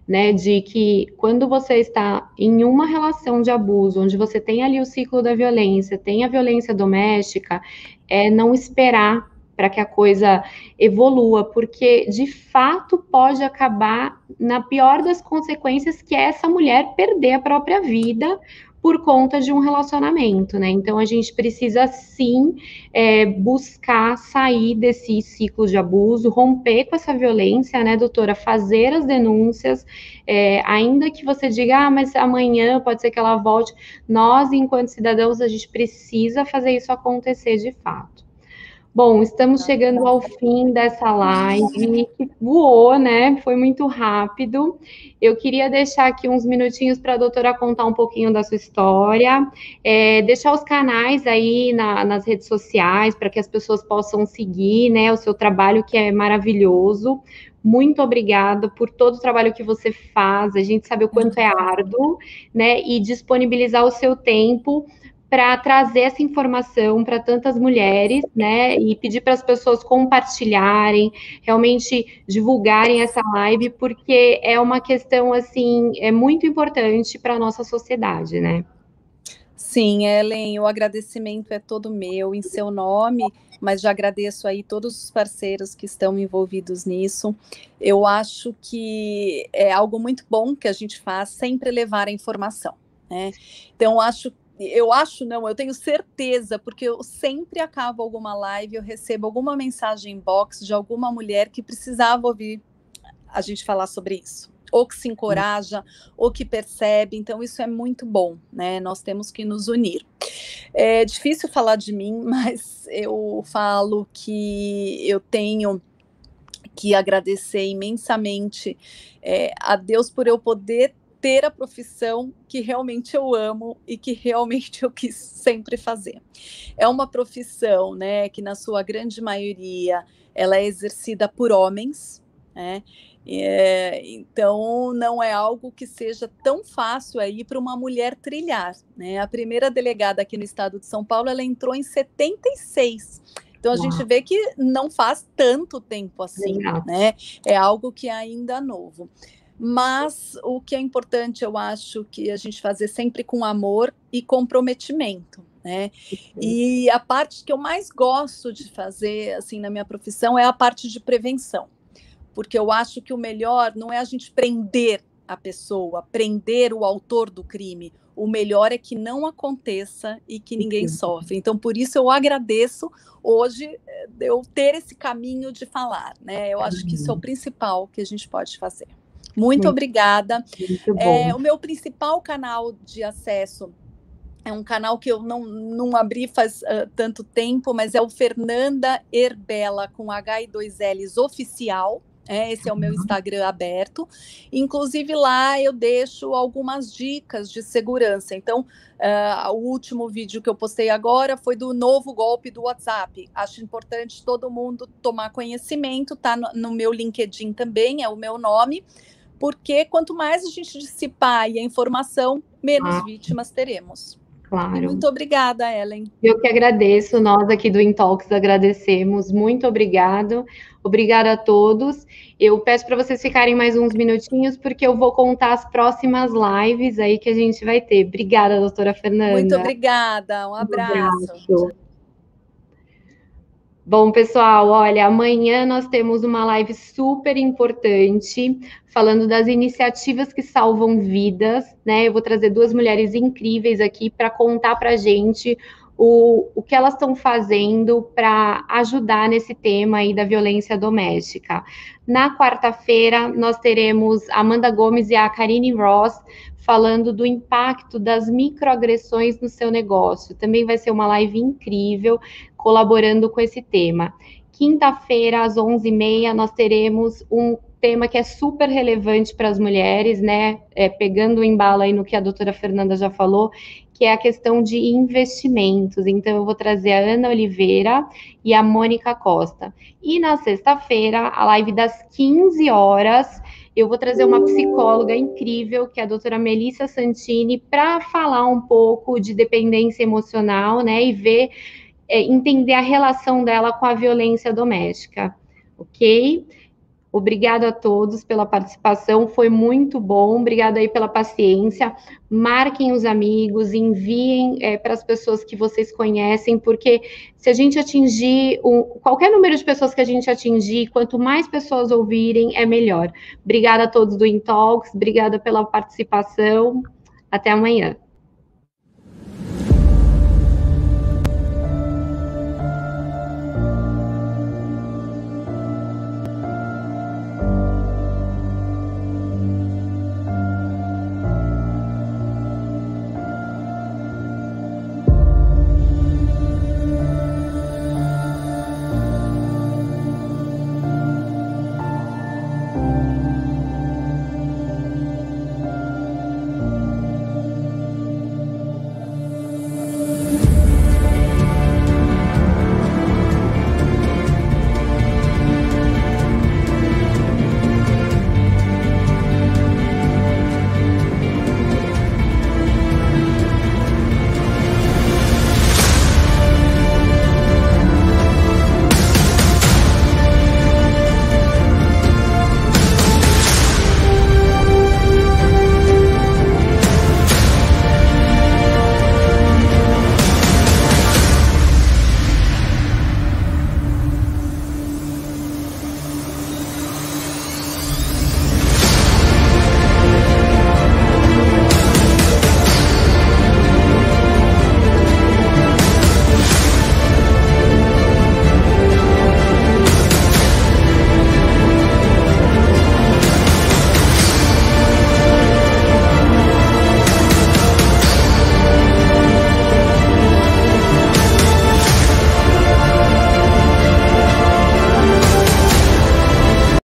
né, de que quando você está em uma relação de abuso, onde você tem ali o ciclo da violência, tem a violência doméstica, é não esperar para que a coisa evolua, porque de fato pode acabar na pior das consequências, que é essa mulher perder a própria vida por conta de um relacionamento, né? Então a gente precisa sim buscar sair desse ciclo de abuso, romper com essa violência, né, doutora? Fazer as denúncias, ainda que você diga, mas amanhã pode ser que ela volte. Nós, enquanto cidadãos, a gente precisa fazer isso acontecer de fato. Bom, estamos chegando ao fim dessa live, que voou, né? Foi muito rápido. Eu queria deixar aqui uns minutinhos para a doutora contar um pouquinho da sua história, deixar os canais aí nas redes sociais, para que as pessoas possam seguir, né, o seu trabalho, que é maravilhoso. Muito obrigada por todo o trabalho que você faz. A gente sabe o quanto é árduo, né? E disponibilizar o seu tempo para trazer essa informação para tantas mulheres, né, e pedir para as pessoas compartilharem, realmente divulgarem essa live, porque é uma questão, assim, muito importante para a nossa sociedade, né? Sim, Ellen, o agradecimento é todo meu, em seu nome, mas já agradeço aí todos os parceiros que estão envolvidos nisso. Eu acho que é algo muito bom que a gente faz, sempre levar a informação, né? Então, eu tenho certeza, porque eu sempre acabo alguma live, eu recebo alguma mensagem inbox de alguma mulher que precisava ouvir a gente falar sobre isso, ou que se encoraja, ou que percebe. Então isso é muito bom, né? Nós temos que nos unir. É difícil falar de mim, mas eu falo que eu tenho que agradecer imensamente a Deus por eu poder ter a profissão que realmente eu amo e que realmente eu quis sempre fazer. É uma profissão, né, que na sua grande maioria ela é exercida por homens, né? Então não é algo que seja tão fácil aí para uma mulher trilhar, né? A primeira delegada aqui no estado de São Paulo, ela entrou em 76. Então a gente vê que não faz tanto tempo assim, né? É algo que é ainda novo. Mas o que é importante, eu acho, que a gente fazer sempre com amor e comprometimento, né? E a parte que eu mais gosto de fazer, assim, na minha profissão, é a parte de prevenção, porque eu acho que o melhor não é a gente prender a pessoa, prender o autor do crime. O melhor é que não aconteça e que ninguém sofre. Então, por isso eu agradeço hoje eu ter esse caminho de falar, né? Eu acho que isso é o principal que a gente pode fazer. Muito obrigada. Muito bom. O meu principal canal de acesso é um canal que eu não abri faz tanto tempo, mas é o Fernanda Herbella, com H e 2 L's oficial. Esse é o meu Instagram aberto. Inclusive lá eu deixo algumas dicas de segurança. Então, o último vídeo que eu postei agora foi do novo golpe do WhatsApp. Acho importante todo mundo tomar conhecimento, tá no meu LinkedIn também, é o meu nome, porque quanto mais a gente dissipar e a informação, menos vítimas teremos. Claro. Muito obrigada, Ellen. Eu que agradeço, nós aqui do Intalks agradecemos, muito obrigado. Obrigada a todos. Eu peço para vocês ficarem mais uns minutinhos, porque eu vou contar as próximas lives aí que a gente vai ter. Obrigada, doutora Fernanda. Muito obrigada, um abraço. Bom, pessoal, olha, amanhã nós temos uma live super importante, falando das iniciativas que salvam vidas, né? Eu vou trazer 2 mulheres incríveis aqui para contar para a gente o que elas estão fazendo para ajudar nesse tema aí da violência doméstica. Na quarta-feira, nós teremos a Amanda Gomes e a Karine Ross falando do impacto das microagressões no seu negócio. Também vai ser uma live incrível, colaborando com esse tema. Quinta-feira, às 11h30, nós teremos um tema que é super relevante para as mulheres, né? Pegando o embalo aí no que a doutora Fernanda já falou, que é a questão de investimentos. Então, eu vou trazer a Ana Oliveira e a Mônica Costa. E na sexta-feira, a live das 15 horas, eu vou trazer uma psicóloga incrível, que é a doutora Melissa Santini, para falar um pouco de dependência emocional, né, e ver, entender a relação dela com a violência doméstica, ok? Obrigada a todos pela participação, foi muito bom, obrigada aí pela paciência, marquem os amigos, enviem para as pessoas que vocês conhecem, porque se a gente atingir, qualquer número de pessoas que a gente atingir, quanto mais pessoas ouvirem, é melhor. Obrigada a todos do InTalks, obrigada pela participação, até amanhã.